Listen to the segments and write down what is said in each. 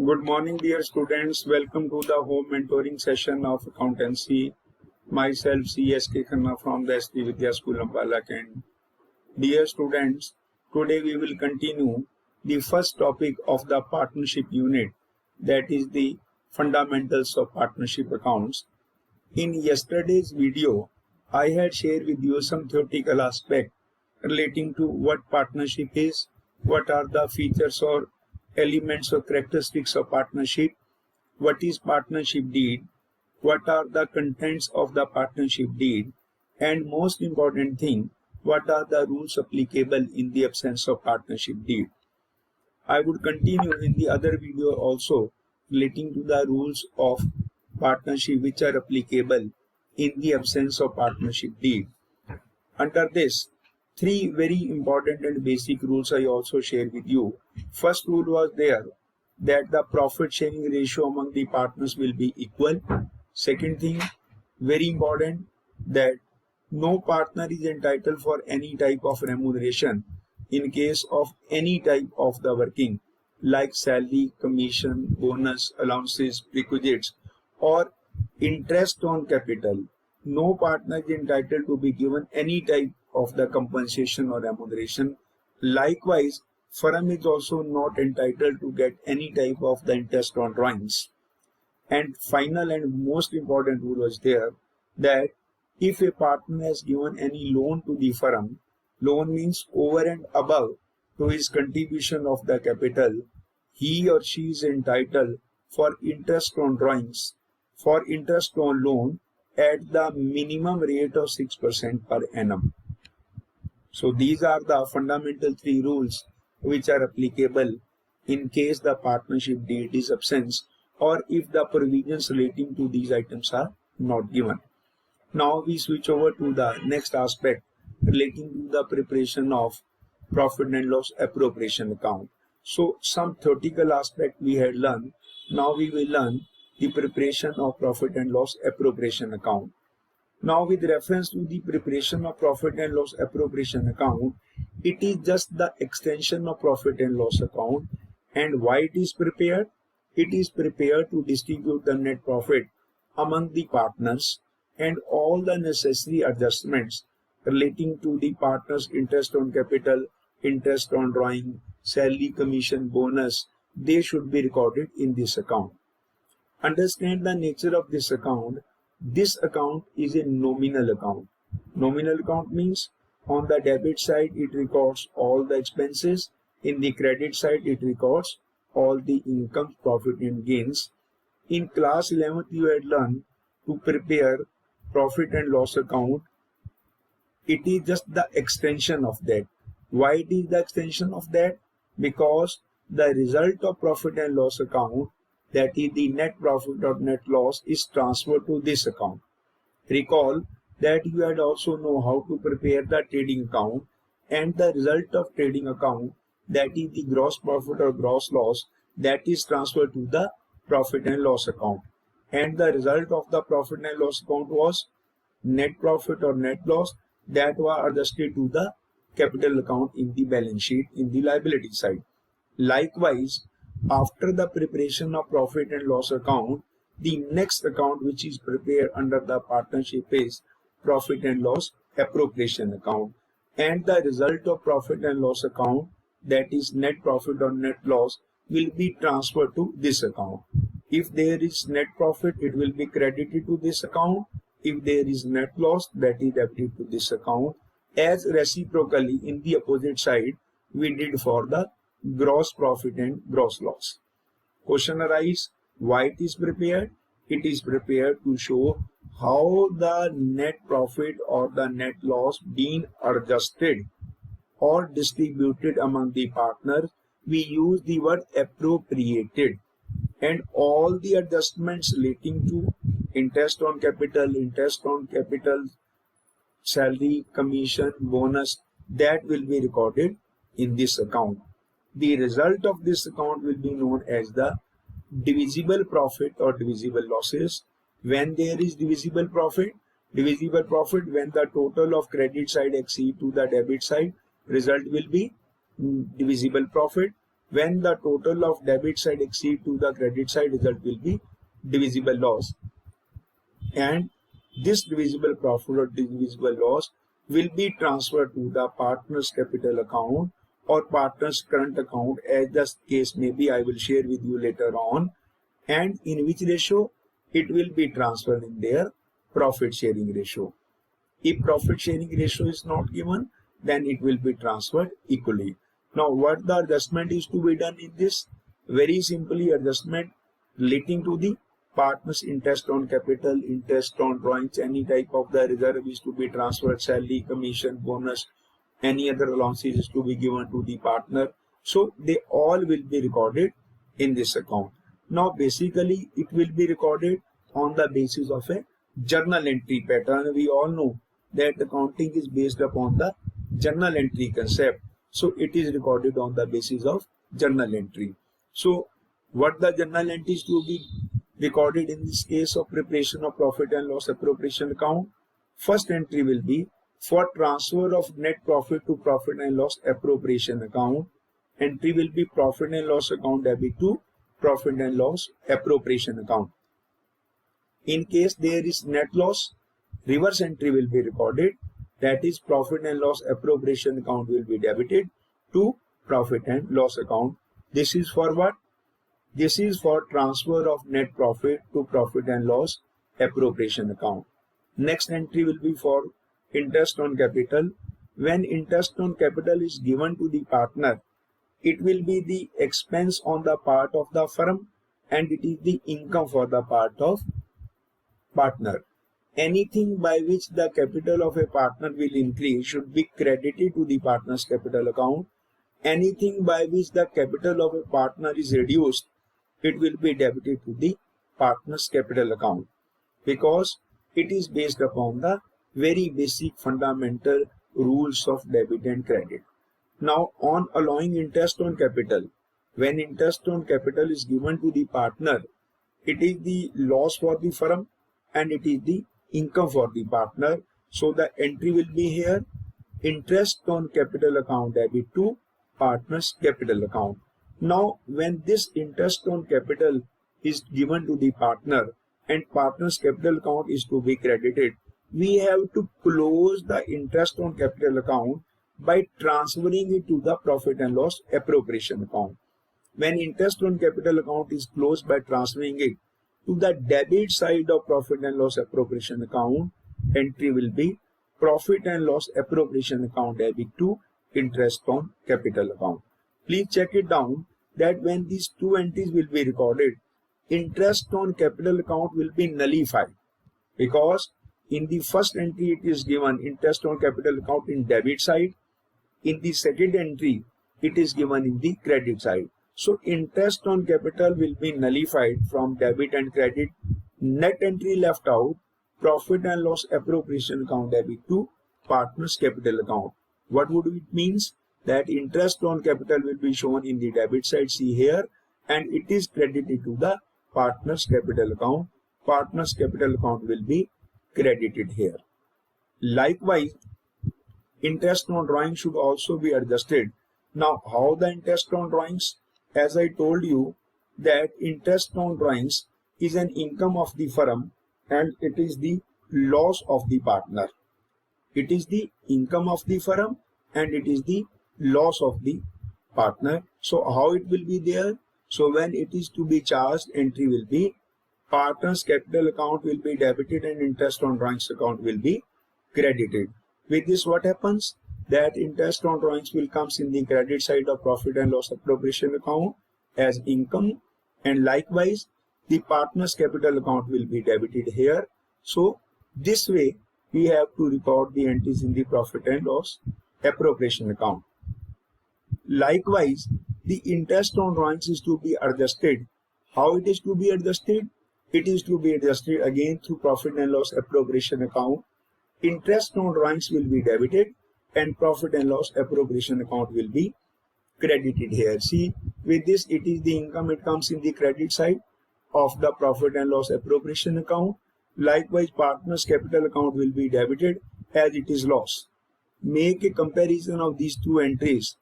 Good morning, dear students. Welcome to the home mentoring session of accountancy. Myself, C.S.K. Khanna from the SD Vidya School, Ambala, Kent. Dear students, today we will continue the first topic of the partnership unit, that is the fundamentals of partnership accounts. In yesterday's video, I had shared with you some theoretical aspect relating to what partnership is, what are the features or elements or characteristics of partnership, what is partnership deed, what are the contents of the partnership deed, and most important thing, what are the rules applicable in the absence of partnership deed. I would continue in the other video also relating to the rules of partnership which are applicable in the absence of partnership deed. Under this, three very important and basic rules I also share with you. First rule was there that the profit sharing ratio among the partners will be equal. Second thing, very important, that no partner is entitled for any type of remuneration in case of any type of the working, like salary, commission, bonus, allowances, requisites, or interest on capital. No partner is entitled to be given any type of the compensation or remuneration. Likewise, firm is also not entitled to get any type of the interest on drawings. And final and most important rule was there that if a partner has given any loan to the firm, loan means over and above to his contribution of the capital, he or she is entitled for interest on drawings, for interest on loan at the minimum rate of 6% per annum. So these are the fundamental three rules which are applicable in case the partnership deed is absent or if the provisions relating to these items are not given. Now we switch over to the next aspect relating to the preparation of profit and loss appropriation account. So some theoretical aspect we had learned. Now we will learn the preparation of profit and loss appropriation account. Now with reference to the preparation of profit and loss appropriation account, it is just the extension of profit and loss account. And why it is prepared? It is prepared to distribute the net profit among the partners and all the necessary adjustments relating to the partners' interest on capital, interest on drawing, salary, commission, bonus, they should be recorded in this account. Understand the nature of this account. This account is a nominal account. Nominal account means on the debit side it records all the expenses, in the credit side it records all the income, profit and gains. In class 11th you had learned to prepare profit and loss account. It is just the extension of that. Why it is the extension of that? Because the result of profit and loss account, that is the net profit or net loss, is transferred to this account. Recall that you had also know how to prepare the trading account, and the result of trading account, that is the gross profit or gross loss, that is transferred to the profit and loss account. And the result of the profit and loss account was net profit or net loss, that was adjusted to the capital account in the balance sheet in the liability side. Likewise, after the preparation of profit and loss account, the next account which is prepared under the partnership is profit and loss appropriation account. And the result of profit and loss account, that is net profit or net loss, will be transferred to this account. If there is net profit, it will be credited to this account. If there is net loss, that is debited to this account. As reciprocally in the opposite side we did for the gross profit and gross loss. Question arises, why it is prepared? It is prepared to show how the net profit or the net loss being adjusted or distributed among the partners. We use the word appropriated, and all the adjustments relating to interest on capital, salary, commission, bonus, that will be recorded in this account. The result of this account will be known as the divisible profit or divisible losses. When there is divisible profit when the total of credit side exceed to the debit side, result will be divisible profit. when the total of debit side exceed to the credit side, result will be divisible loss. And this divisible profit or divisible loss will be transferred to the partner's capital account or partner's current account, as the case may be. I will share with you later on. And in which ratio? It will be transferred in their profit sharing ratio. If profit sharing ratio is not given, then it will be transferred equally. Now, what the adjustment is to be done in this? Very simply, adjustment relating to the partner's interest on capital, interest on drawings, any type of the reserve is to be transferred, salary, commission, bonus, any other allowances is to be given to the partner. So they all will be recorded in this account. Now basically it will be recorded on the basis of a journal entry pattern. We all know that accounting is based upon the journal entry concept. So it is recorded on the basis of journal entry. So what the journal entry is to be recorded in this case of preparation of profit and loss appropriation account? First entry will be for transfer of net profit to profit and loss appropriation account. Entry will be profit and loss account debit to profit and loss appropriation account. In case there is net loss, reverse entry will be recorded, that is profit and loss appropriation account will be debited to profit and loss account. This is for what? This is for transfer of net profit to profit and loss appropriation account. Next entry will be for interest on capital. When interest on capital is given to the partner, it will be the expense on the part of the firm and it is the income for the part of partner. Anything by which the capital of a partner will increase should be credited to the partner's capital account. Anything by which the capital of a partner is reduced, it will be debited to the partner's capital account, because it is based upon the very basic fundamental rules of debit and credit. Now, on allowing interest on capital, when interest on capital is given to the partner, it is the loss for the firm and it is the income for the partner. So the entry will be here, interest on capital account debit to partner's capital account. Now, when this interest on capital is given to the partner and partner's capital account is to be credited, we have to close the interest on capital account by transferring it to the profit and loss appropriation account. When interest on capital account is closed by transferring it to the debit side of profit and loss appropriation account, entry will be profit and loss appropriation account debit to interest on capital account. Please check it down that when these two entries will be recorded, interest on capital account will be nullified, because in the first entry it is given interest on capital account in debit side, in the second entry it is given in the credit side. So interest on capital will be nullified from debit and credit. Net entry left out, profit and loss appropriation account debit to partner's capital account. What would it means? That interest on capital will be shown in the debit side, see here, and it is credited to the partner's capital account. Partner's capital account will be credited here. Likewise, interest on drawings should also be adjusted. Now, how the interest on drawings? As I told you that interest on drawings is an income of the firm and it is the loss of the partner. It is the income of the firm and it is the loss of the partner. So how it will be there? So when it is to be charged, entry will be partner's capital account will be debited and interest on drawings account will be credited. With this, what happens? That interest on drawings will comes in the credit side of profit and loss appropriation account as income, and likewise the partner's capital account will be debited here. So this way we have to record the entries in the profit and loss appropriation account. Likewise, the interest on drawings is to be adjusted. How it is to be adjusted? It is to be adjusted again through profit and loss appropriation account. Interest on drawings will be debited and profit and loss appropriation account will be credited here. See, with this it is the income, it comes in the credit side of the profit and loss appropriation account. Likewise, partner's capital account will be debited as it is loss. Make a comparison of these two entries.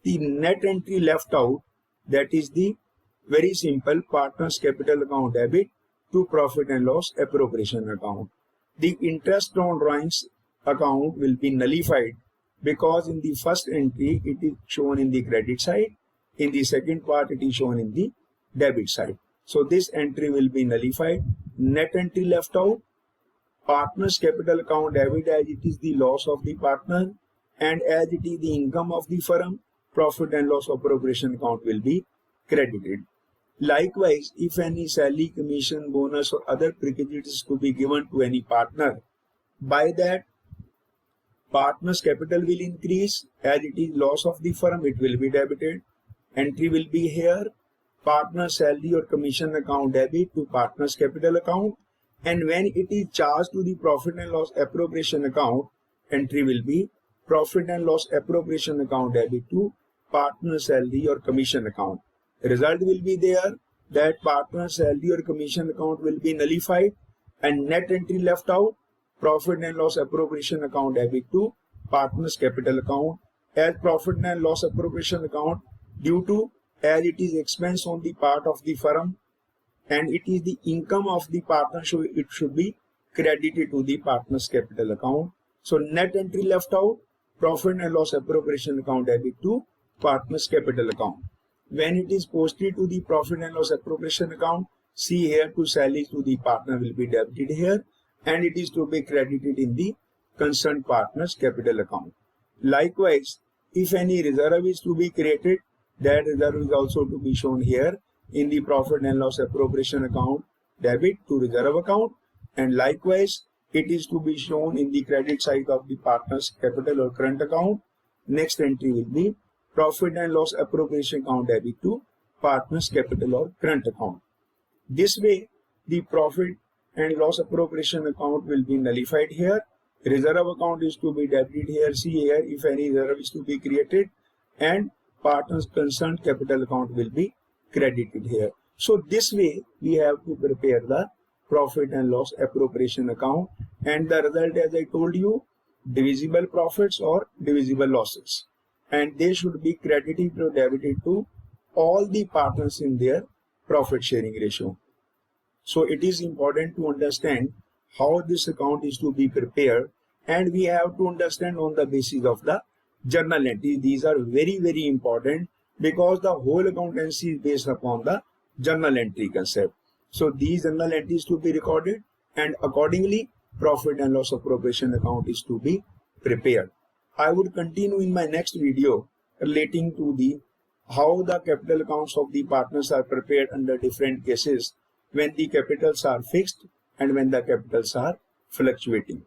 The net entry left out That is the very simple partners capital account debit to profit and loss appropriation account. The interest on drawings account will be nullified because in the first entry it is shown in the credit side, in the second part it is shown in the debit side. So this entry will be nullified. Net entry left out, partners capital account debit as it is the loss of the partner, and as it is the income of the firm, profit and loss appropriation account will be credited. Likewise, if any salary, commission, bonus or other packages to be given to any partner, by that partner's capital will increase. As it is loss of the firm, it will be debited. Entry will be here, partner's salary or commission account debit to partner's capital account, and when it is charged to the profit and loss appropriation account, entry will be profit and loss appropriation account debit to partner's salary or commission account. Result will be there that partner's salary or commission account will be nullified and net entry left out, profit and loss appropriation account debit to partner's capital account. As profit and loss appropriation account, due to as it is expense on the part of the firm and it is the income of the partner, so it should be credited to the partner's capital account. So net entry left out, profit and loss appropriation account debit to partner's capital account. When it is posted to the profit and loss appropriation account, see here to salaries to the partner will be debited here and it is to be credited in the concerned partner's capital account. Likewise, if any reserve is to be created, that reserve is also to be shown here in the profit and loss appropriation account debit to reserve account, and likewise it is to be shown in the credit side of the partner's capital or current account. Next entry will be profit and loss appropriation account debit to partner's capital or current account. This way the profit and loss appropriation account will be nullified here. Reserve account is to be debited here. See here if any reserve is to be created, and partner's concerned capital account will be credited here. So this way we have to prepare the profit and loss appropriation account, and the result, as I told you, divisible profits or divisible losses, and they should be credited or debited to all the partners in their profit sharing ratio. So it is important to understand how this account is to be prepared, and we have to understand on the basis of the journal entries. These are very, very important because the whole accountancy is based upon the journal entry concept. So these journal entries to be recorded, and accordingly profit and loss appropriation account is to be prepared. I would continue in my next video relating to the how the capital accounts of the partners are prepared under different cases when the capitals are fixed and when the capitals are fluctuating.